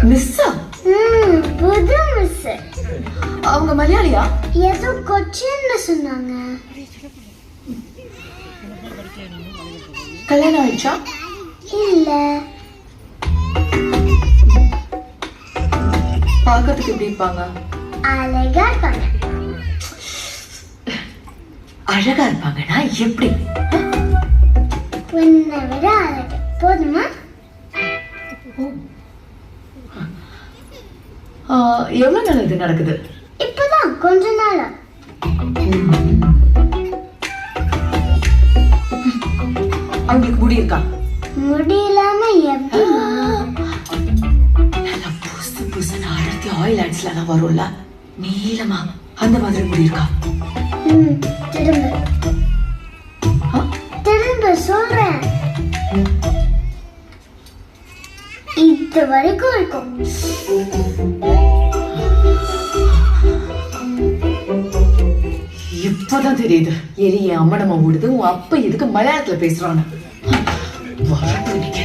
மிஸ்ஸா? புது மிஸ். அவங்க மலையாளியா? ஏதோ கொச்சின்னு சொன்னாங்க. கல்யாணம் ஆயிடுச்சா? இல்ல. பார்க்கறதுக்கு எப்படி இருப்பாங்க? அழகா இருப்பாங்க. அழகா இருப்பாங்கன்னா எப்படி? உன்னை விட அழகு. போதுமா? எவ்வளவு நாள் இது நடக்குது? இப்பதான் கொஞ்ச நாளா. அவங்களுக்கு முடி இருக்கா? முடியலாம எப்படி? புதுசு புதுசு அடர்த்தி ஆயில் ஆட்ஸ்ல எல்லாம் வரும்ல, நீளமா அந்த மாதிரி முடி இருக்கா? திரும்ப திரும்ப சொல்றேன். இது வரைக்கும் இருக்கும். இப்பதான் தெரியுது எரிய அம்மனமா ஓடுது. உன் அப்ப எதுக்கு மலையாளத்துல பேசுறான்னு. வரட்டு இன்னைக்கு.